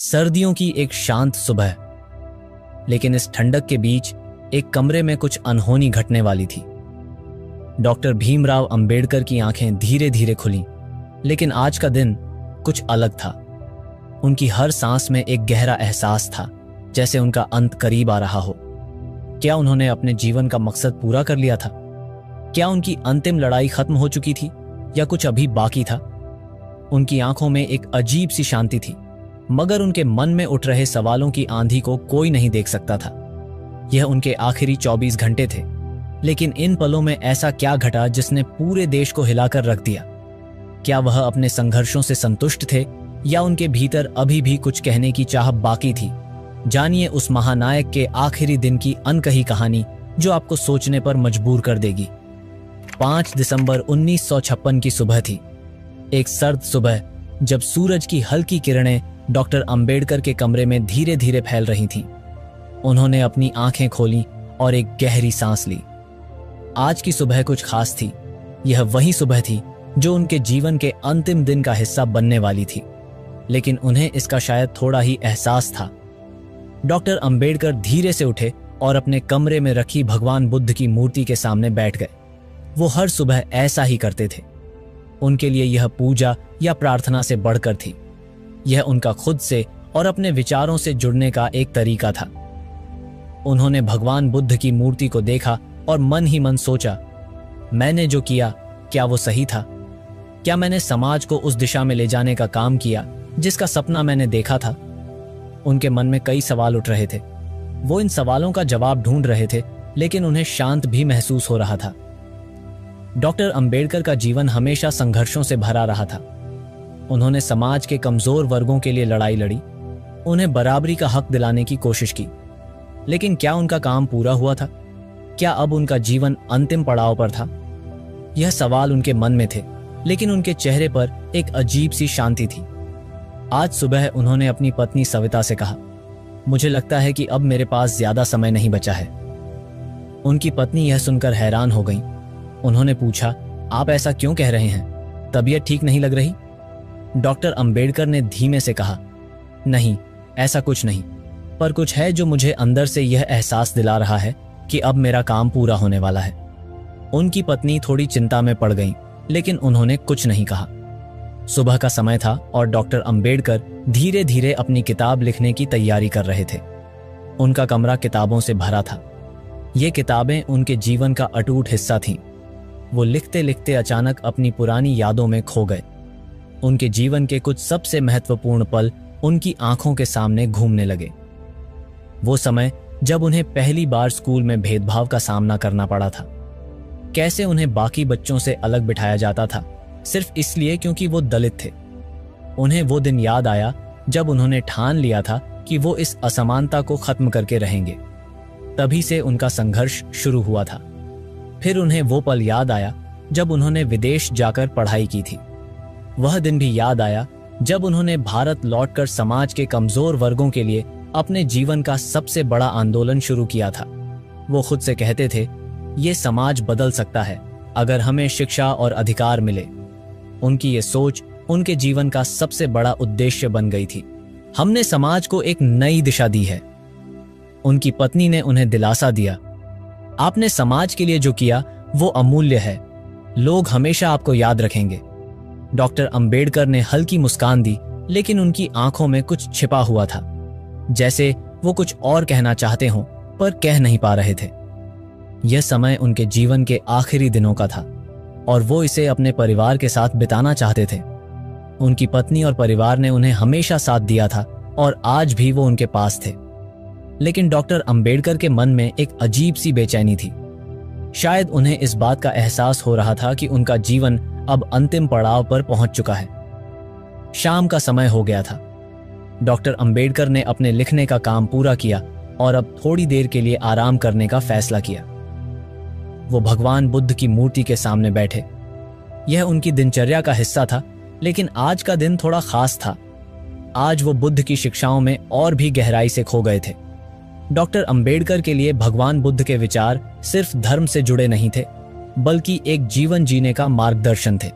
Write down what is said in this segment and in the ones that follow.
सर्दियों की एक शांत सुबह, लेकिन इस ठंडक के बीच एक कमरे में कुछ अनहोनी घटने वाली थी। डॉक्टर भीमराव अंबेडकर की आंखें धीरे धीरे खुलीं, लेकिन आज का दिन कुछ अलग था। उनकी हर सांस में एक गहरा एहसास था, जैसे उनका अंत करीब आ रहा हो। क्या उन्होंने अपने जीवन का मकसद पूरा कर लिया था? क्या उनकी अंतिम लड़ाई खत्म हो चुकी थी या कुछ अभी बाकी था? उनकी आंखों में एक अजीब सी शांति थी, मगर उनके मन में उठ रहे सवालों की आंधी को कोई नहीं देख सकता था। यह उनके आखिरी 24 घंटे थे, लेकिन इन पलों में ऐसा क्या घटा जिसने पूरे देश को हिलाकर रख दिया? क्या वह अपने संघर्षों से संतुष्ट थे या उनके भीतर अभी भी कुछ कहने की चाह बाकी थी? जानिए उस महानायक के आखिरी दिन की अनकही कहानी, जो आपको सोचने पर मजबूर कर देगी। 5 दिसंबर 1956 की सुबह थी। एक सर्द सुबह, जब सूरज की हल्की किरणें डॉक्टर अंबेडकर के कमरे में धीरे धीरे फैल रही थीं। उन्होंने अपनी आंखें खोलीं और एक गहरी सांस ली। आज की सुबह कुछ खास थी। यह वही सुबह थी जो उनके जीवन के अंतिम दिन का हिस्सा बनने वाली थी, लेकिन उन्हें इसका शायद थोड़ा ही एहसास था। डॉक्टर अंबेडकर धीरे से उठे और अपने कमरे में रखी भगवान बुद्ध की मूर्ति के सामने बैठ गए। वो हर सुबह ऐसा ही करते थे। उनके लिए यह पूजा या प्रार्थना से बढ़कर थी। यह उनका खुद से और अपने विचारों से जुड़ने का एक तरीका था। उन्होंने भगवान बुद्ध की मूर्ति को देखा और मन ही मन सोचा, मैंने जो किया, क्या वो सही था? क्या मैंने समाज को उस दिशा में ले जाने का काम किया जिसका सपना मैंने देखा था? उनके मन में कई सवाल उठ रहे थे। वो इन सवालों का जवाब ढूंढ रहे थे, लेकिन उन्हें शांत भी महसूस हो रहा था। डॉक्टर अंबेडकर का जीवन हमेशा संघर्षों से भरा रहा था। उन्होंने समाज के कमजोर वर्गों के लिए लड़ाई लड़ी, उन्हें बराबरी का हक दिलाने की कोशिश की। लेकिन क्या उनका काम पूरा हुआ था? क्या अब उनका जीवन अंतिम पड़ाव पर था? यह सवाल उनके मन में थे, लेकिन उनके चेहरे पर एक अजीब सी शांति थी। आज सुबह उन्होंने अपनी पत्नी सविता से कहा, मुझे लगता है कि अब मेरे पास ज्यादा समय नहीं बचा है। उनकी पत्नी यह सुनकर हैरान हो गई। उन्होंने पूछा, आप ऐसा क्यों कह रहे हैं? तबीयत ठीक नहीं लग रही? डॉक्टर अंबेडकर ने धीमे से कहा, नहीं, ऐसा कुछ नहीं, पर कुछ है जो मुझे अंदर से यह एहसास दिला रहा है कि अब मेरा काम पूरा होने वाला है। उनकी पत्नी थोड़ी चिंता में पड़ गई, लेकिन उन्होंने कुछ नहीं कहा। सुबह का समय था और डॉक्टर अंबेडकर धीरे धीरे अपनी किताब लिखने की तैयारी कर रहे थे। उनका कमरा किताबों से भरा था। ये किताबें उनके जीवन का अटूट हिस्सा थीं। वो लिखते लिखते अचानक अपनी पुरानी यादों में खो गए। उनके जीवन के कुछ सबसे महत्वपूर्ण पल उनकी आंखों के सामने घूमने लगे। वो समय जब उन्हें पहली बार स्कूल में भेदभाव का सामना करना पड़ा था। कैसे उन्हें बाकी बच्चों से अलग बिठाया जाता था, सिर्फ इसलिए क्योंकि वो दलित थे। उन्हें वो दिन याद आया जब उन्होंने ठान लिया था कि वो इस असमानता को खत्म करके रहेंगे। तभी से उनका संघर्ष शुरू हुआ था। फिर उन्हें वो पल याद आया जब उन्होंने विदेश जाकर पढ़ाई की थी। वह दिन भी याद आया जब उन्होंने भारत लौटकर समाज के कमजोर वर्गों के लिए अपने जीवन का सबसे बड़ा आंदोलन शुरू किया था। वो खुद से कहते थे, ये समाज बदल सकता है अगर हमें शिक्षा और अधिकार मिले। उनकी ये सोच उनके जीवन का सबसे बड़ा उद्देश्य बन गई थी। हमने समाज को एक नई दिशा दी है। उनकी पत्नी ने उन्हें दिलासा दिया, आपने समाज के लिए जो किया वो अमूल्य है। लोग हमेशा आपको याद रखेंगे। डॉक्टर अंबेडकर ने हल्की मुस्कान दी, लेकिन उनकी आंखों में कुछ छिपा हुआ था, जैसे वो कुछ और कहना चाहते हों पर कह नहीं पा रहे थे। यह समय उनके जीवन के आखिरी दिनों का था और वो इसे अपने परिवार के साथ बिताना चाहते थे। उनकी पत्नी और परिवार ने उन्हें हमेशा साथ दिया था और आज भी वो उनके पास थे। लेकिन डॉक्टर अंबेडकर के मन में एक अजीब सी बेचैनी थी। शायद उन्हें इस बात का एहसास हो रहा था कि उनका जीवन अब अंतिम पड़ाव पर पहुंच चुका है। शाम का समय हो गया था। डॉक्टर अंबेडकर ने अपने लिखने का काम पूरा किया और अब थोड़ी देर के लिए आराम करने का फैसला किया। वो भगवान बुद्ध की मूर्ति के सामने बैठे। यह उनकी दिनचर्या का हिस्सा था, लेकिन आज का दिन थोड़ा खास था। आज वो बुद्ध की शिक्षाओं में और भी गहराई से खो गए थे। डॉक्टर अंबेडकर के लिए भगवान बुद्ध के विचार सिर्फ धर्म से जुड़े नहीं थे, बल्कि एक जीवन जीने का मार्गदर्शन थे।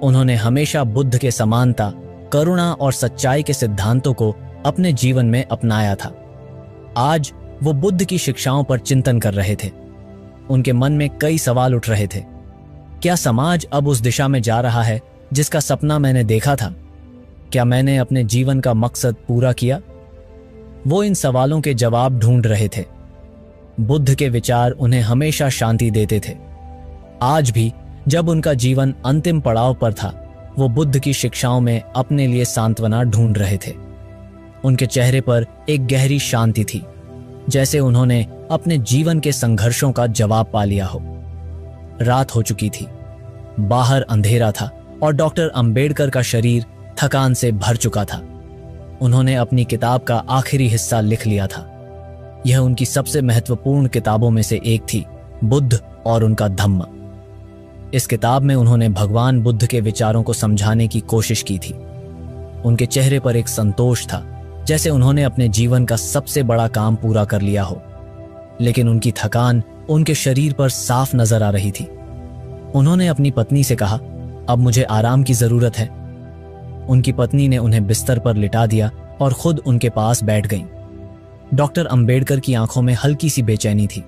उन्होंने हमेशा बुद्ध के समानता, करुणा और सच्चाई के सिद्धांतों को अपने जीवन में अपनाया था। आज वो बुद्ध की शिक्षाओं पर चिंतन कर रहे थे। उनके मन में कई सवाल उठ रहे थे। क्या समाज अब उस दिशा में जा रहा है जिसका सपना मैंने देखा था? क्या मैंने अपने जीवन का मकसद पूरा किया? वो इन सवालों के जवाब ढूंढ रहे थे। बुद्ध के विचार उन्हें हमेशा शांति देते थे। आज भी जब उनका जीवन अंतिम पड़ाव पर था, वो बुद्ध की शिक्षाओं में अपने लिए सांत्वना ढूंढ रहे थे। उनके चेहरे पर एक गहरी शांति थी, जैसे उन्होंने अपने जीवन के संघर्षों का जवाब पा लिया हो। रात हो चुकी थी, बाहर अंधेरा था और डॉक्टर अंबेडकर का शरीर थकान से भर चुका था। उन्होंने अपनी किताब का आखिरी हिस्सा लिख लिया था। यह उनकी सबसे महत्वपूर्ण किताबों में से एक थी, बुद्ध और उनका धम्म। इस किताब में उन्होंने भगवान बुद्ध के विचारों को समझाने की कोशिश की थी। उनके चेहरे पर एक संतोष था, जैसे उन्होंने अपने जीवन का सबसे बड़ा काम पूरा कर लिया हो। लेकिन उनकी थकान उनके शरीर पर साफ नजर आ रही थी। उन्होंने अपनी पत्नी से कहा, अब मुझे आराम की जरूरत है। उनकी पत्नी ने उन्हें बिस्तर पर लिटा दिया और खुद उनके पास बैठ गईं। डॉक्टर अंबेडकर की आंखों में हल्की सी बेचैनी थी।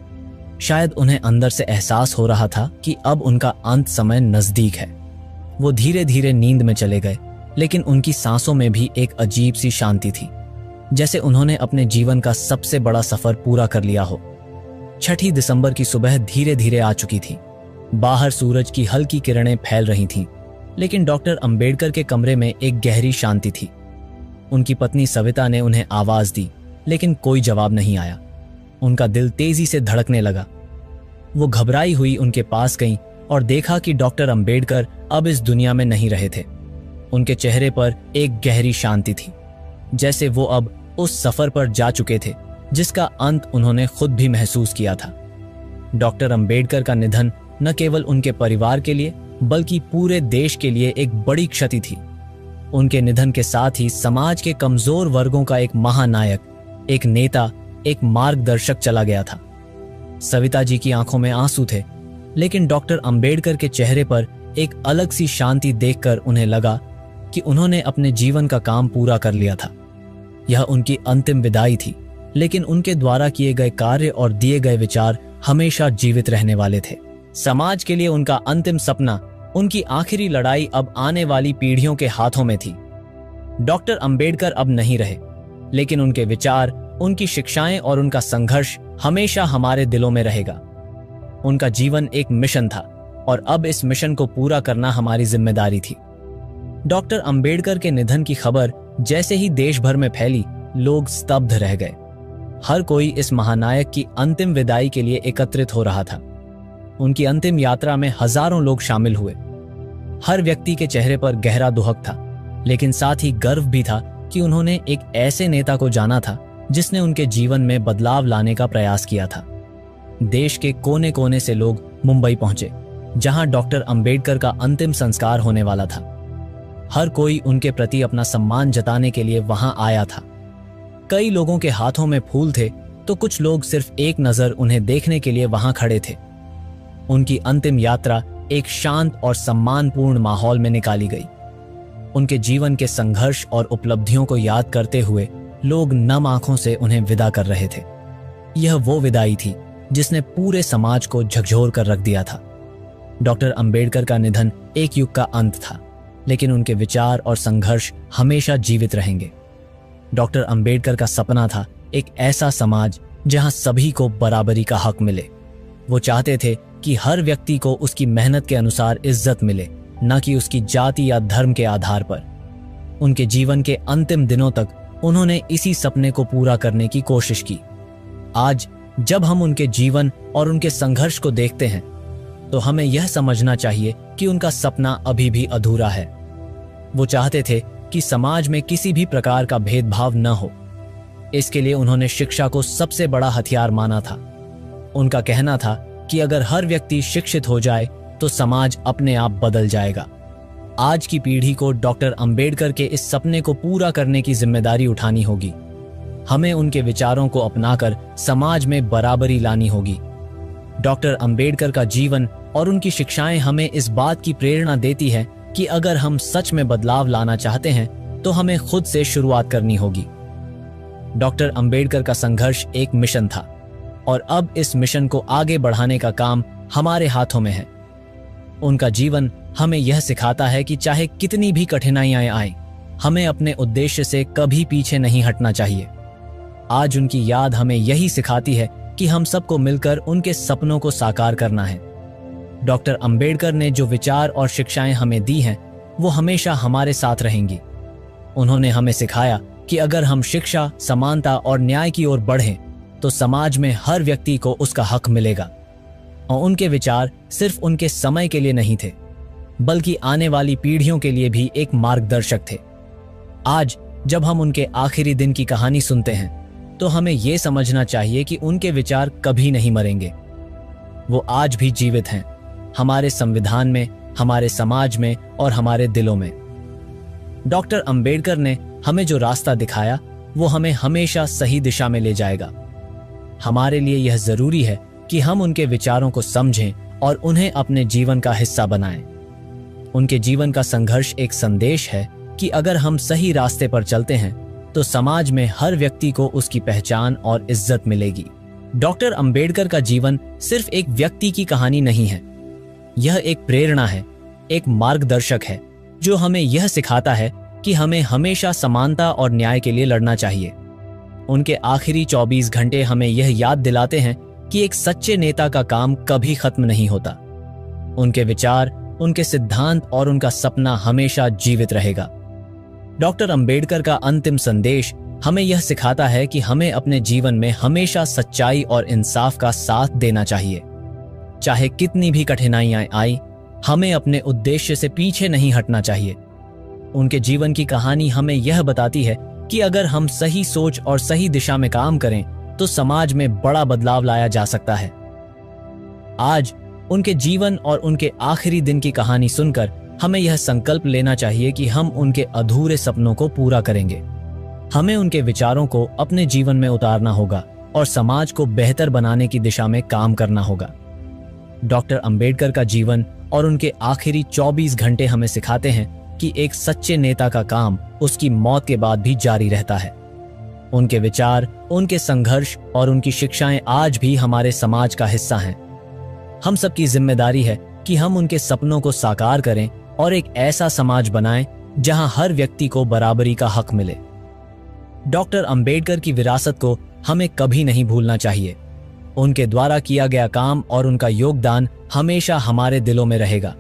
शायद उन्हें अंदर से एहसास हो रहा था कि अब उनका अंत समय नजदीक है। वो धीरे धीरे नींद में चले गए, लेकिन उनकी सांसों में भी एक अजीब सी शांति थी, जैसे उन्होंने अपने जीवन का सबसे बड़ा सफर पूरा कर लिया हो। 6 दिसंबर की सुबह धीरे धीरे आ चुकी थी। बाहर सूरज की हल्की किरणें फैल रही थीं, लेकिन डॉक्टर अंबेडकर के कमरे में एक गहरी शांति थी। उनकी पत्नी सविता ने उन्हें आवाज दी, लेकिन कोई जवाब नहीं आया। उनका दिल तेजी से धड़कने लगा। वो घबराई हुई उनके पास गईं और देखा कि डॉक्टर अंबेडकर अब इस दुनिया में नहीं रहे थे। उनके चेहरे पर एक गहरी शांति थी, जैसे वो अब उस सफर पर जा चुके थे जिसका अंत उन्होंने खुद भी महसूस किया था। डॉक्टर अंबेडकर का निधन न केवल उनके परिवार के लिए बल्कि पूरे देश के लिए एक बड़ी क्षति थी। उनके निधन के साथ ही समाज के कमजोर वर्गों का एक महानायक, एक नेता, एक मार्गदर्शक चला गया था। सविता जी की आंखों में आंसू थे, लेकिन डॉक्टर अंबेडकर के चेहरे पर एक अलग सी शांति देखकर उन्हें लगा कि उन्होंने अपने जीवन का काम पूरा कर लिया था। यह उनकी अंतिम विदाई थी, लेकिन उनके द्वारा किए गए कार्य और दिए गए विचार हमेशा जीवित रहने वाले थे। समाज के लिए उनका अंतिम सपना, उनकी आखिरी लड़ाई अब आने वाली पीढ़ियों के हाथों में थी। डॉक्टर अंबेडकर अब नहीं रहे, लेकिन उनके विचार, उनकी शिक्षाएं और उनका संघर्ष हमेशा हमारे दिलों में रहेगा। उनका जीवन एक मिशन था और अब इस मिशन को पूरा करना हमारी जिम्मेदारी थी। डॉक्टर अंबेडकर के निधन की खबर जैसे ही देश भर में फैली, लोग स्तब्ध रह गए। हर कोई इस महानायक की अंतिम विदाई के लिए एकत्रित हो रहा था। उनकी अंतिम यात्रा में हजारों लोग शामिल हुए। हर व्यक्ति के चेहरे पर गहरा दुहक था, लेकिन साथ ही गर्व भी था कि उन्होंने एक ऐसे नेता को जाना था जिसने उनके जीवन में बदलाव लाने का प्रयास किया था। देश के कोने कोने से लोग मुंबई पहुंचे, जहां डॉक्टर अंबेडकर का अंतिम संस्कार होने वाला था। हर कोई उनके प्रति अपना सम्मान जताने के लिए वहां आया था। कई लोगों के हाथों में फूल थे, तो कुछ लोग सिर्फ एक नजर उन्हें देखने के लिए वहां खड़े थे। उनकी अंतिम यात्रा एक शांत और सम्मानपूर्ण माहौल में निकाली गई। उनके जीवन के संघर्ष और उपलब्धियों को याद करते हुए लोग नम आंखों से उन्हें विदा कर रहे थे। यह वो विदाई थी जिसने पूरे समाज को झकझोर कर रख दिया था। डॉक्टर अंबेडकर का निधन एक युग का अंत था, लेकिन उनके विचार और संघर्ष हमेशा जीवित रहेंगे। डॉक्टर अंबेडकर का सपना था एक ऐसा समाज जहां सभी को बराबरी का हक मिले। वो चाहते थे कि हर व्यक्ति को उसकी मेहनत के अनुसार इज्जत मिले, न कि उसकी जाति या धर्म के आधार पर। उनके जीवन के अंतिम दिनों तक उन्होंने इसी सपने को पूरा करने की कोशिश की। आज जब हम उनके जीवन और उनके संघर्ष को देखते हैं, तो हमें यह समझना चाहिए कि उनका सपना अभी भी अधूरा है। वो चाहते थे कि समाज में किसी भी प्रकार का भेदभाव न हो। इसके लिए उन्होंने शिक्षा को सबसे बड़ा हथियार माना था। उनका कहना था कि अगर हर व्यक्ति शिक्षित हो जाए तो समाज अपने आप बदल जाएगा। आज की पीढ़ी को डॉक्टर अंबेडकर के इस सपने को पूरा करने की जिम्मेदारी उठानी होगी। हमें उनके विचारों को अपनाकर समाज में बराबरी लानी होगी। डॉक्टर अंबेडकर का जीवन और उनकी शिक्षाएं हमें इस बात की प्रेरणा देती है कि अगर हम सच में बदलाव लाना चाहते हैं तो हमें खुद से शुरुआत करनी होगी। डॉक्टर अंबेडकर का संघर्ष एक मिशन था और अब इस मिशन को आगे बढ़ाने का काम हमारे हाथों में है। उनका जीवन हमें यह सिखाता है कि चाहे कितनी भी कठिनाइयां आएं, हमें अपने उद्देश्य से कभी पीछे नहीं हटना चाहिए। आज उनकी याद हमें यही सिखाती है कि हम सबको मिलकर उनके सपनों को साकार करना है। डॉक्टर अंबेडकर ने जो विचार और शिक्षाएं हमें दी हैं, वो हमेशा हमारे साथ रहेंगी। उन्होंने हमें सिखाया कि अगर हम शिक्षा, समानता और न्याय की ओर बढ़ें तो समाज में हर व्यक्ति को उसका हक मिलेगा। और उनके विचार सिर्फ उनके समय के लिए नहीं थे, बल्कि आने वाली पीढ़ियों के लिए भी एक मार्गदर्शक थे। आज जब हम उनके आखिरी दिन की कहानी सुनते हैं तो हमें यह समझना चाहिए कि उनके विचार कभी नहीं मरेंगे। वो आज भी जीवित हैं, हमारे संविधान में, हमारे समाज में और हमारे दिलों में। डॉक्टर अंबेडकर ने हमें जो रास्ता दिखाया वो हमें हमेशा सही दिशा में ले जाएगा। हमारे लिए यह जरूरी है कि हम उनके विचारों को समझें और उन्हें अपने जीवन का हिस्सा बनाएं। उनके जीवन का संघर्ष एक संदेश है कि अगर हम सही रास्ते पर चलते हैं तो समाज में हर व्यक्ति को उसकी पहचान और इज्जत मिलेगी। डॉक्टर अंबेडकर का जीवन सिर्फ एक व्यक्ति की कहानी नहीं है, यह एक प्रेरणा है, एक मार्गदर्शक है जो हमें यह सिखाता है कि हमें हमेशा समानता और न्याय के लिए लड़ना चाहिए। उनके आखिरी 24 घंटे हमें यह याद दिलाते हैं कि एक सच्चे नेता का काम कभी खत्म नहीं होता। उनके विचार, उनके सिद्धांत और उनका सपना हमेशा जीवित रहेगा। डॉक्टर अंबेडकर का अंतिम संदेश हमें यह सिखाता है कि हमें अपने जीवन में हमेशा सच्चाई और इंसाफ का साथ देना चाहिए। चाहे कितनी भी कठिनाइयां आए, हमें अपने उद्देश्य से पीछे नहीं हटना चाहिए। उनके जीवन की कहानी हमें यह बताती है कि अगर हम सही सोच और सही दिशा में काम करें तो समाज में बड़ा बदलाव लाया जा सकता है। आज उनके जीवन और उनके आखिरी दिन की कहानी सुनकर हमें यह संकल्प लेना चाहिए कि हम उनके अधूरे सपनों को पूरा करेंगे। हमें उनके विचारों को अपने जीवन में उतारना होगा और समाज को बेहतर बनाने की दिशा में काम करना होगा। डॉक्टर अंबेडकर का जीवन और उनके आखिरी 24 घंटे हमें सिखाते हैं कि एक सच्चे नेता का काम उसकी मौत के बाद भी जारी रहता है। उनके विचार, उनके संघर्ष और उनकी शिक्षाएं आज भी हमारे समाज का हिस्सा हैं। हम सबकी जिम्मेदारी है कि हम उनके सपनों को साकार करें और एक ऐसा समाज बनाएं जहां हर व्यक्ति को बराबरी का हक मिले। डॉक्टर अंबेडकर की विरासत को हमें कभी नहीं भूलना चाहिए। उनके द्वारा किया गया काम और उनका योगदान हमेशा हमारे दिलों में रहेगा।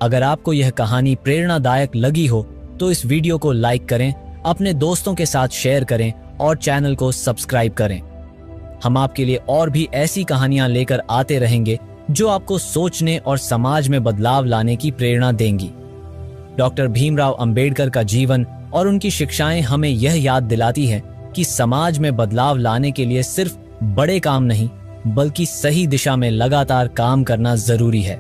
अगर आपको यह कहानी प्रेरणादायक लगी हो तो इस वीडियो को लाइक करें, अपने दोस्तों के साथ शेयर करें और चैनल को सब्सक्राइब करें। हम आपके लिए और भी ऐसी कहानियां लेकर आते रहेंगे जो आपको सोचने और समाज में बदलाव लाने की प्रेरणा देंगी। डॉक्टर भीमराव अंबेडकर का जीवन और उनकी शिक्षाएं हमें यह याद दिलाती है कि समाज में बदलाव लाने के लिए सिर्फ बड़े काम नहीं, बल्कि सही दिशा में लगातार काम करना जरूरी है।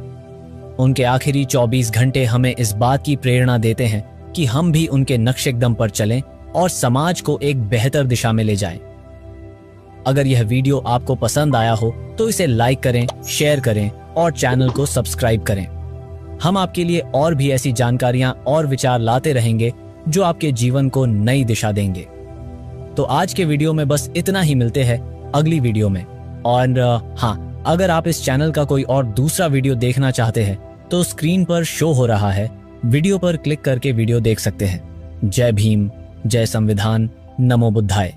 उनके आखिरी 24 घंटे हमें इस बात की प्रेरणा देते हैं कि हम भी उनके नक्शेकदम पर चलें और समाज को एक बेहतर दिशा में ले जाएं। अगर यह वीडियो आपको पसंद आया हो तो इसे लाइक करें, शेयर करें और चैनल को सब्सक्राइब करें। हम आपके लिए और भी ऐसी जानकारियां और विचार लाते रहेंगे जो आपके जीवन को नई दिशा देंगे। तो आज के वीडियो में बस इतना ही, मिलते हैं अगली वीडियो में। और हाँ, अगर आप इस चैनल का कोई और दूसरा वीडियो देखना चाहते हैं तो स्क्रीन पर शो हो रहा है, वीडियो पर क्लिक करके वीडियो देख सकते हैं। जय भीम, जय संविधान, नमो बुद्धाय।